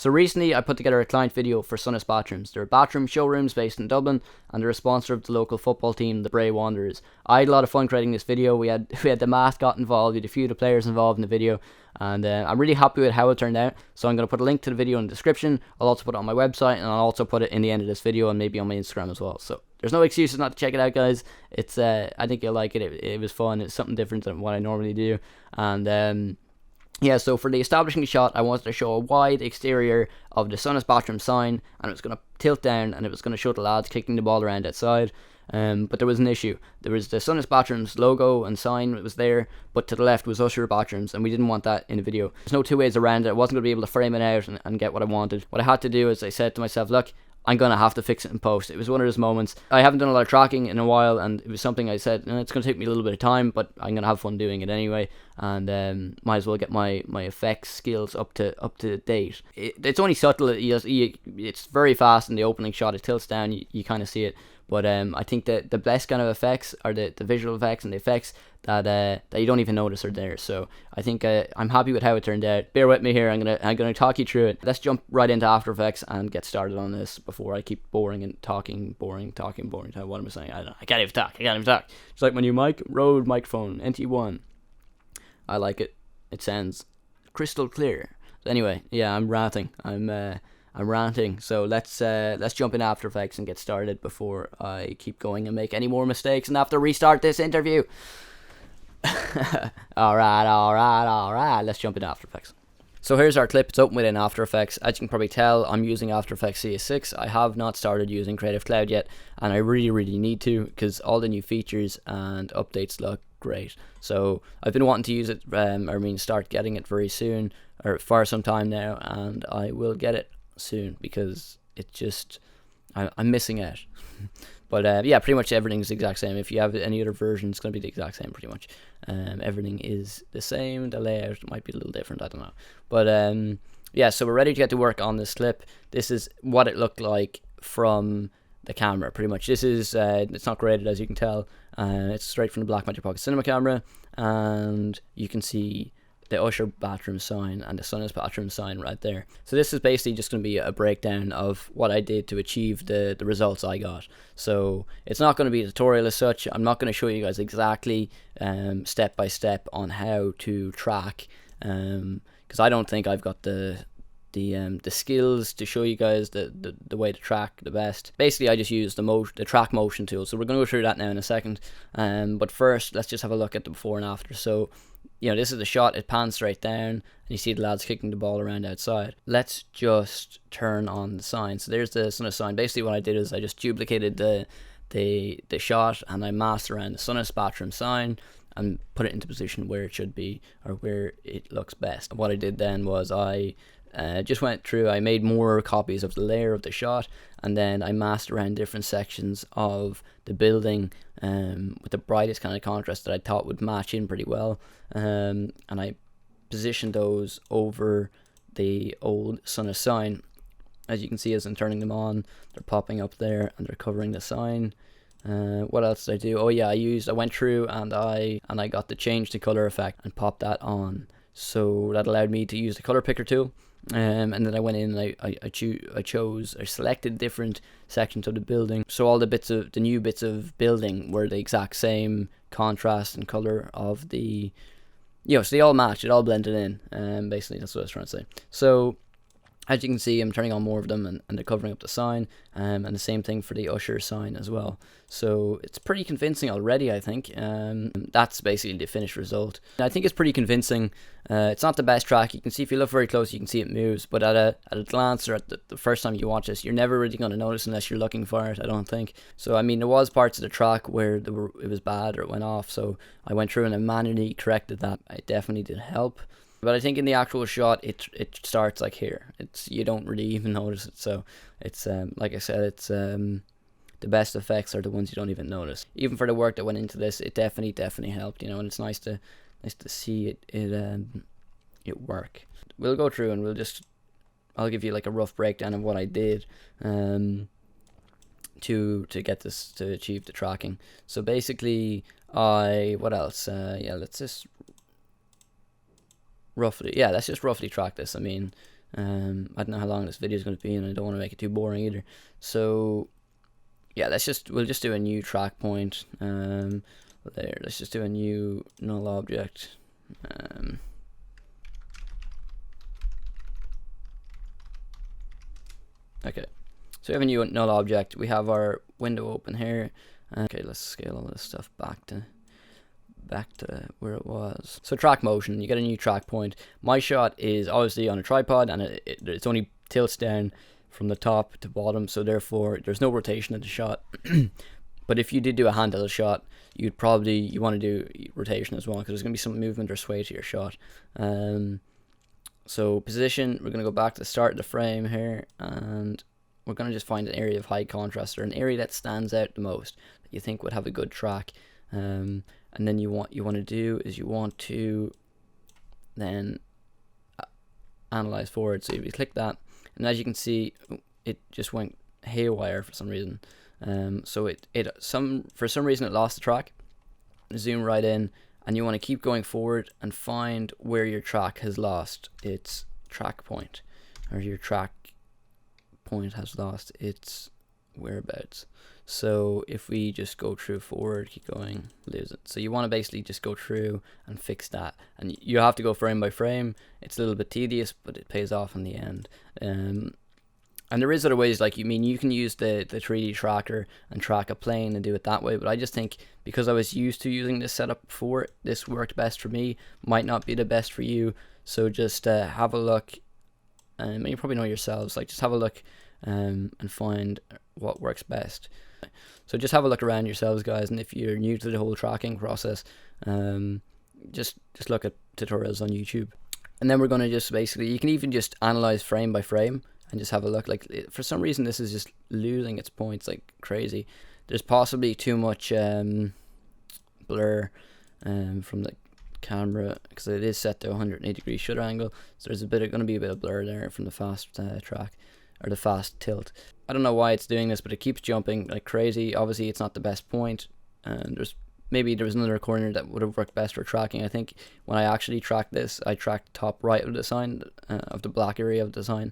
So recently I put together a client video for Sonas Bathrooms. They're bathroom showrooms based in Dublin, and they're a sponsor of the local football team, the Bray Wanderers. I had a lot of fun creating this video. We had the mascot involved, we had a few of the players involved in the video, and I'm really happy with how it turned out. So I'm going to put a link to the video in the description. I'll also put it on my website, and I'll also put it in the end of this video and maybe on my Instagram as well. So there's no excuses not to check it out, guys. It's I think you'll like it. It was fun. It's something different than what I normally do. And yeah, so for the establishing shot, I wanted to show a wide exterior of the Sonas Bathroom sign, and it was going to tilt down, and it was going to show the lads kicking the ball around outside. But there was an issue. There was the Sonas Bathrooms logo and sign, it was there, but to the left was Usher Bathrooms, and we didn't want that in the video. There's no two ways around it. I wasn't going to be able to frame it out and get what I wanted. What I had to do is I said to myself, look, I'm going to have to fix it in post. It was one of those moments. I haven't done a lot of tracking in a while, and it was something I said, it's going to take me a little bit of time, but I'm going to have fun doing it anyway, and might as well get my effects skills up to date. It's only subtle. It's very fast in the opening shot. It tilts down. You kind of see it. But I think that the best kind of effects are the visual effects and the effects that you don't even notice are there. So I think I'm happy with how it turned out. Bear with me here. I'm gonna talk you through it. Let's jump right into After Effects and get started on this before I keep boring and talking. What am I saying? I don't know. I can't even talk. It's like my new Rode microphone NT1. I like it. It sounds crystal clear. But anyway, yeah, I'm ranting. I'm ranting, so let's jump in After Effects and get started before I keep going and make any more mistakes and have to restart this interview. Alright, let's jump in After Effects. So here's our clip. It's open within After Effects. As you can probably tell, I'm using After Effects CS6. I have not started using Creative Cloud yet, and I really need to, because all the new features and updates look great. So I've been wanting to use it, start getting it very soon, or for some time now, and I will get it soon, because it just I'm missing out. But yeah, pretty much everything's the exact same. If you have any other version, it's going to be the exact same pretty much. Everything is the same. The layout might be a little different, I don't know. But yeah, so we're ready to get to work on this clip. This is what it looked like from the camera, pretty much. This is it's not graded, as you can tell. It's straight from the Blackmagic Pocket Cinema camera, and you can see the Usher bathroom sign and the Sonas bathroom sign right there. So this is basically just going to be a breakdown of what I did to achieve the results I got. So it's not going to be a tutorial as such. I'm not going to show you guys exactly step by step on how to track, because I don't think I've got the skills to show you guys the way to track the best. Basically, I just use the track motion tool. So we're going to go through that now in a second. But first, let's just have a look at the before and after. So, this is the shot. It pans straight down, and you see the lads kicking the ball around outside. Let's just turn on the sign. So there's the Sonas sign. Basically, what I did is I just duplicated the shot, and I masked around the Sonas bathroom sign and put it into position where it should be, or where it looks best. What I did then was I just went through, I made more copies of the layer of the shot, and then I masked around different sections of the building with the brightest kind of contrast that I thought would match in pretty well, and I positioned those over the old Sonas sign. As you can see, as I'm turning them on, they're popping up there and they're covering the sign. What else did I do? Oh yeah, I went through and I got the change to color effect and popped that on. So that allowed me to use the color picker tool. And then I went in and I selected different sections of the building. So all the new bits of building were the exact same contrast and color of the, so they all matched, it all blended in. Basically, that's what I was trying to say. So as you can see, I'm turning on more of them, and they're covering up the sign, and the same thing for the Usher sign as well. So it's pretty convincing already, I think. That's basically the finished result. I think it's pretty convincing. It's not the best track. You can see, if you look very close, you can see it moves, but at a glance, or at the first time you watch this, you're never really going to notice unless you're looking for it, I don't think. So I mean, there was parts of the track where it was bad or it went off, so I went through and I manually corrected that. It definitely did help. But I think in the actual shot, it starts like here. You don't really even notice it. So it's like I said, it's the best effects are the ones you don't even notice. Even for the work that went into this, it definitely helped. And it's nice to see it work. We'll go through and I'll give you like a rough breakdown of what I did to get this, to achieve the tracking. So basically, what else? Let's just roughly track this. I mean, I don't know how long this video is going to be, and I don't want to make it too boring either. So yeah, we'll just do a new track point. There, let's just do a new null object. Okay, so we have a new null object. We have our window open here. Okay, let's scale all this stuff back to where it was. So track motion, you get a new track point. My shot is obviously on a tripod, and it's only tilts down from the top to bottom, so therefore there's no rotation in the shot. But if you did do a handheld shot, you want to do rotation as well, because there's going to be some movement or sway to your shot. So position, we're going to go back to the start of the frame here, and we're going to just find an area of high contrast, or an area that stands out the most, that you think would have a good track. And then you want to then analyze forward. So if you click that, and as you can see, it just went haywire for some reason. So for some reason it lost the track. Zoom right in, and you want to keep going forward and find where your track has lost its track point, or your track point has lost its whereabouts. So if we just go through forward, keep going, lose it. So you want to basically just go through and fix that, and you have to go frame by frame. It's a little bit tedious, but it pays off in the end. And there is other ways, like you can use the 3D tracker and track a plane and do it that way, but I just think because I was used to using this setup before, this worked best for me. Might not be the best for you, so just have a look, and you probably know yourselves, like just have a look and find what works best. So just have a look around yourselves, guys, and if you're new to the whole tracking process, just look at tutorials on YouTube. And then we're going to just basically, you can even just analyze frame by frame and just have a look. Like, for some reason this is just losing its points like crazy. There's possibly too much blur from the camera, because it is set to 180 degree shutter angle, so there's going to be a bit of blur there from the fast track, or the fast tilt. I don't know why it's doing this, but it keeps jumping like crazy. Obviously it's not the best point, and maybe there was another corner that would have worked best for tracking. I think when I actually tracked this, I tracked top right of the sign, of the black area of the sign,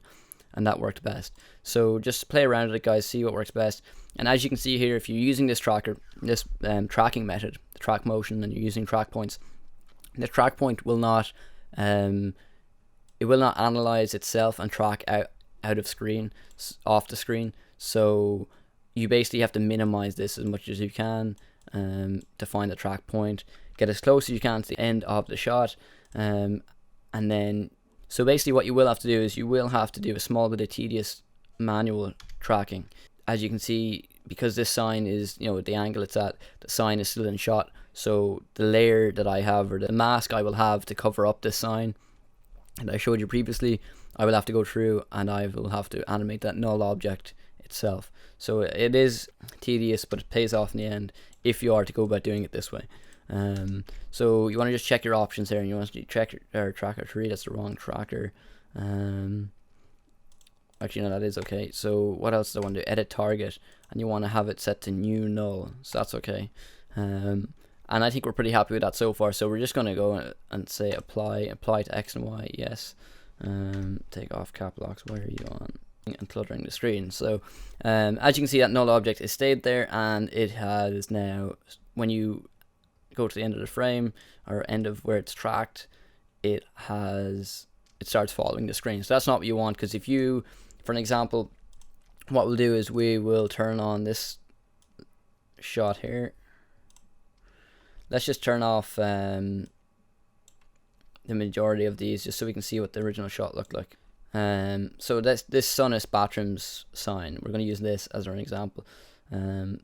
and that worked best. So just play around with it, guys, see what works best. And as you can see here, if you're using this tracking method, the track motion, and you're using track points, the track point will not analyze itself and track out of screen, off the screen. So you basically have to minimize this as much as you can to find the track point, get as close as you can to the end of the shot, and then so basically what you will have to do is you will have to do a small bit of tedious manual tracking. As you can see, because this sign is, at the angle it's at, the sign is still in shot, so the layer that I have, or the mask I will have to cover up this sign that I showed you previously, I will have to go through and I will have to animate that null object itself. So it is tedious, but it pays off in the end if you are to go about doing it this way. So you want to just check your options here, and you want to check your tracker 3. That's the wrong tracker. Actually no, that is okay. So what else do I want to do? Edit target, and you want to have it set to new null, so that's okay. And I think we're pretty happy with that so far, so we're just going to go and say apply to X and Y, yes. Take off cap locks, where are you on, and cluttering the screen. So as you can see, that null object is stayed there, and it has now, when you go to the end of the frame, or end of where it's tracked, it starts following the screen. So that's not what you want, because if you, for an example, what we'll do is we will turn on this shot here. Let's just turn off the majority of these, just so we can see what the original shot looked like. So this Sonas Bathrooms sign, we're going to use this as an example.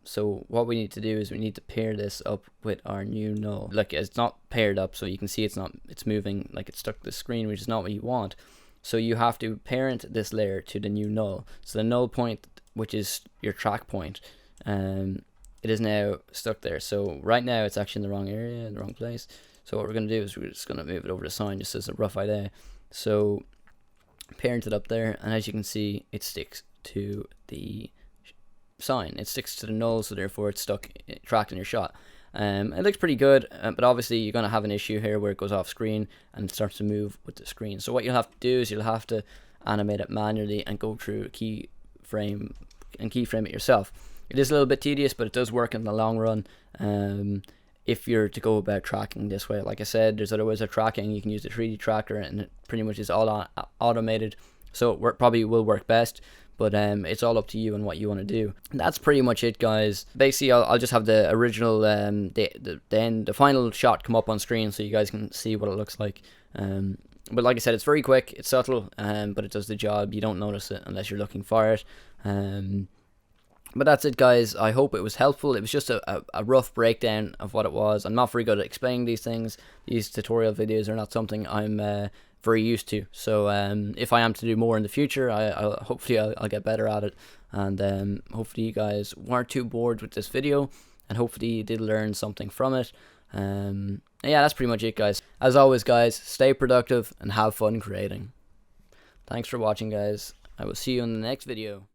So what we need to do is we need to pair this up with our new null. Like, it's not paired up, so you can see it's moving like it's stuck to the screen, which is not what you want. So you have to parent this layer to the new null. So the null point, which is your track point, it is now stuck there. So right now it's actually in the wrong area, in the wrong place. So what we're going to do is we're just going to move it over the sign, just as a rough idea. So parent it up there, and as you can see, it sticks to the sign. It sticks to the null, so therefore it's tracked in your shot. It looks pretty good, but obviously you're going to have an issue here where it goes off screen and it starts to move with the screen. So what you'll have to do is you'll have to animate it manually and go through a keyframe it yourself. It is a little bit tedious, but it does work in the long run. If you're to go about tracking this way, like I said, there's other ways of tracking. You can use the 3D tracker, and it pretty much is all automated, so it probably will work best. But it's all up to you and what you want to do. And that's pretty much it, guys. Basically, I'll just have the original, the final shot come up on screen so you guys can see what it looks like. But like I said, it's very quick, it's subtle, but it does the job. You don't notice it unless you're looking for it. But that's it, guys. I hope it was helpful. It was just a rough breakdown of what it was. I'm not very good at explaining these things. These tutorial videos are not something I'm very used to. So if I am to do more in the future, hopefully I'll get better at it. And hopefully you guys weren't too bored with this video, and hopefully you did learn something from it. Yeah, that's pretty much it, guys. As always, guys, stay productive and have fun creating. Thanks for watching, guys. I will see you in the next video.